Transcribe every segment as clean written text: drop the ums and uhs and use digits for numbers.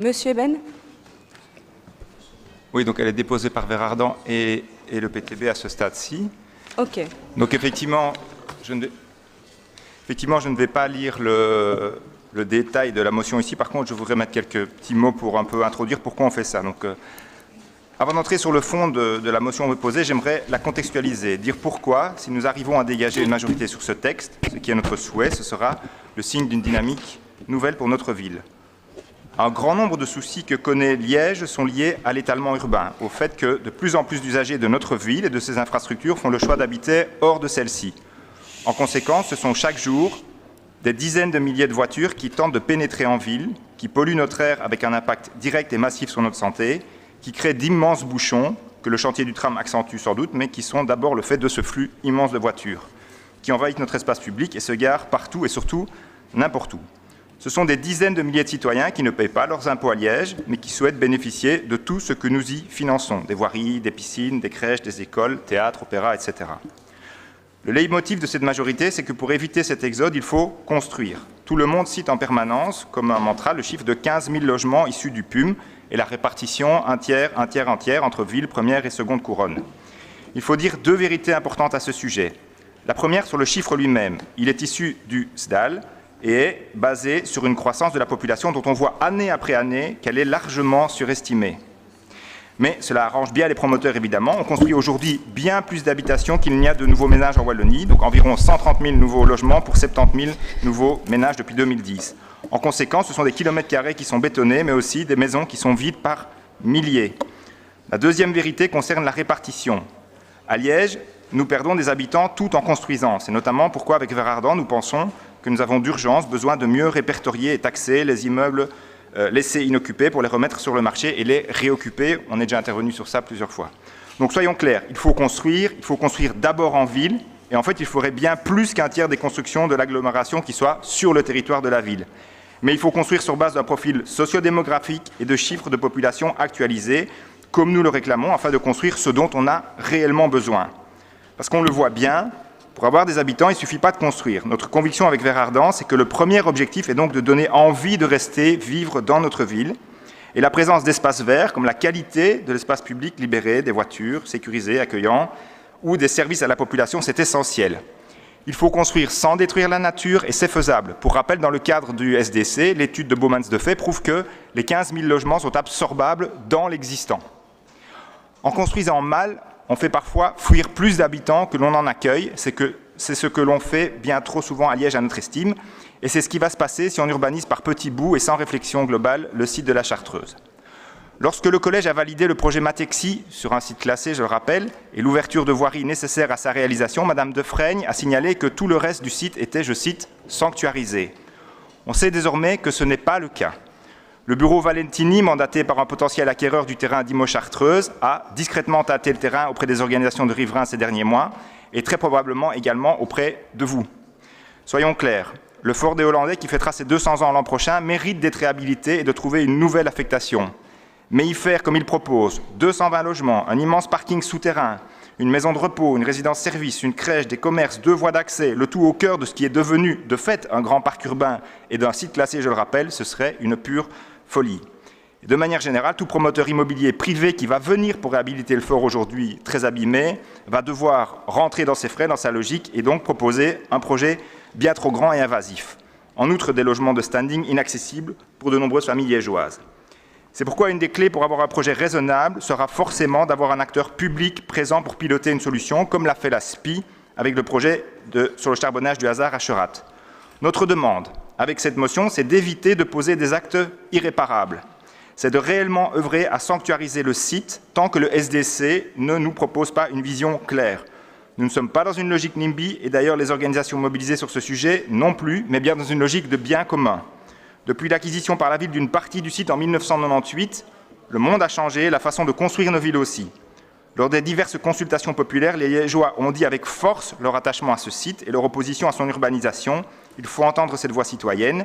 Monsieur Eben? Oui, donc elle est déposée par Verardan et le PTB à ce stade-ci. Ok. Donc effectivement, je ne vais pas lire le détail de la motion ici. Par contre, je voudrais mettre quelques petits mots pour un peu introduire pourquoi on fait ça. Donc, avant d'entrer sur le fond de la motion proposée, j'aimerais la contextualiser, dire pourquoi, si nous arrivons à dégager une majorité sur ce texte, ce qui est notre souhait, ce sera le signe d'une dynamique nouvelle pour notre ville. Un grand nombre de soucis que connaît Liège sont liés à l'étalement urbain, au fait que de plus en plus d'usagers de notre ville et de ses infrastructures font le choix d'habiter hors de celle-ci. En conséquence, ce sont chaque jour des dizaines de milliers de voitures qui tentent de pénétrer en ville, qui polluent notre air avec un impact direct et massif sur notre santé, qui créent d'immenses bouchons, que le chantier du tram accentue sans doute, mais qui sont d'abord le fait de ce flux immense de voitures, qui envahissent notre espace public et se garent partout et surtout n'importe où. Ce sont des dizaines de milliers de citoyens qui ne payent pas leurs impôts à Liège, mais qui souhaitent bénéficier de tout ce que nous y finançons, des voiries, des piscines, des crèches, des écoles, théâtres, opéras, etc. Le leitmotiv de cette majorité, c'est que pour éviter cet exode, il faut construire. Tout le monde cite en permanence, comme un mantra, le chiffre de 15 000 logements issus du PUM et la répartition un tiers entre villes, première et seconde couronne. Il faut dire deux vérités importantes à ce sujet. La première sur le chiffre lui-même. Il est issu du SDAL, et est basée sur une croissance de la population dont on voit année après année qu'elle est largement surestimée. Mais cela arrange bien les promoteurs, évidemment. On construit aujourd'hui bien plus d'habitations qu'il n'y a de nouveaux ménages en Wallonie, donc environ 130 000 nouveaux logements pour 70 000 nouveaux ménages depuis 2010. En conséquence, ce sont des kilomètres carrés qui sont bétonnés, mais aussi des maisons qui sont vides par milliers. La deuxième vérité concerne la répartition. À Liège, nous perdons des habitants tout en construisant. C'est notamment pourquoi, avec Verardan, nous pensons que nous avons d'urgence besoin de mieux répertorier et taxer les immeubles laissés inoccupés pour les remettre sur le marché et les réoccuper. On est déjà intervenu sur ça plusieurs fois. Donc soyons clairs, il faut construire d'abord en ville, et en fait il faudrait bien plus qu'un tiers des constructions de l'agglomération qui soient sur le territoire de la ville. Mais il faut construire sur base d'un profil sociodémographique et de chiffres de population actualisés, comme nous le réclamons, afin de construire ce dont on a réellement besoin. Parce qu'on le voit bien, pour avoir des habitants, il ne suffit pas de construire. Notre conviction avec Verardan, c'est que le premier objectif est donc de donner envie de rester, vivre dans notre ville. Et la présence d'espaces verts, comme la qualité de l'espace public libéré, des voitures, sécurisées, accueillants, ou des services à la population, c'est essentiel. Il faut construire sans détruire la nature, et c'est faisable. Pour rappel, dans le cadre du SDC, l'étude de Baumans-Defay prouve que les 15 000 logements sont absorbables dans l'existant. En construisant mal, on fait parfois fuir plus d'habitants que l'on en accueille. C'est ce que l'on fait bien trop souvent à Liège à notre estime. Et c'est ce qui va se passer si on urbanise par petits bouts et sans réflexion globale le site de la Chartreuse. Lorsque le collège a validé le projet Matexi sur un site classé, je le rappelle, et l'ouverture de voiries nécessaires à sa réalisation, Madame Defraigne a signalé que tout le reste du site était, je cite, sanctuarisé. On sait désormais que ce n'est pas le cas. Le bureau Valentini, mandaté par un potentiel acquéreur du terrain d'Imo-Chartreuse, a discrètement tâté le terrain auprès des organisations de riverains ces derniers mois et très probablement également auprès de vous. Soyons clairs, le fort des Hollandais, qui fêtera ses 200 ans l'an prochain, mérite d'être réhabilité et de trouver une nouvelle affectation. Mais y faire comme il propose, 220 logements, un immense parking souterrain, une maison de repos, une résidence-service, une crèche, des commerces, 2 voies d'accès, le tout au cœur de ce qui est devenu, de fait, un grand parc urbain et d'un site classé, je le rappelle, ce serait une pure folie. Et de manière générale, tout promoteur immobilier privé qui va venir pour réhabiliter le fort aujourd'hui très abîmé va devoir rentrer dans ses frais, dans sa logique, et donc proposer un projet bien trop grand et invasif. En outre, des logements de standing inaccessibles pour de nombreuses familles liégeoises. C'est pourquoi une des clés pour avoir un projet raisonnable sera forcément d'avoir un acteur public présent pour piloter une solution, comme l'a fait la SPI avec le projet sur le charbonnage du Hasard à Cherat. Notre demande, avec cette motion, c'est d'éviter de poser des actes irréparables. C'est de réellement œuvrer à sanctuariser le site tant que le SDC ne nous propose pas une vision claire. Nous ne sommes pas dans une logique NIMBY, et d'ailleurs les organisations mobilisées sur ce sujet non plus, mais bien dans une logique de bien commun. Depuis l'acquisition par la ville d'une partie du site en 1998, le monde a changé, la façon de construire nos villes aussi. Lors des diverses consultations populaires, les Liégeois ont dit avec force leur attachement à ce site et leur opposition à son urbanisation. Il faut entendre cette voix citoyenne.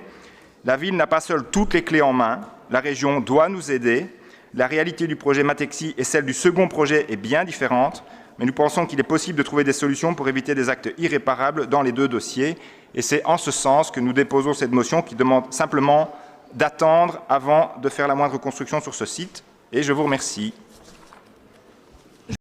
La ville n'a pas seule toutes les clés en main. La région doit nous aider. La réalité du projet Matexi et celle du second projet est bien différente, mais nous pensons qu'il est possible de trouver des solutions pour éviter des actes irréparables dans les deux dossiers. Et c'est en ce sens que nous déposons cette motion qui demande simplement d'attendre avant de faire la moindre construction sur ce site. Et je vous remercie.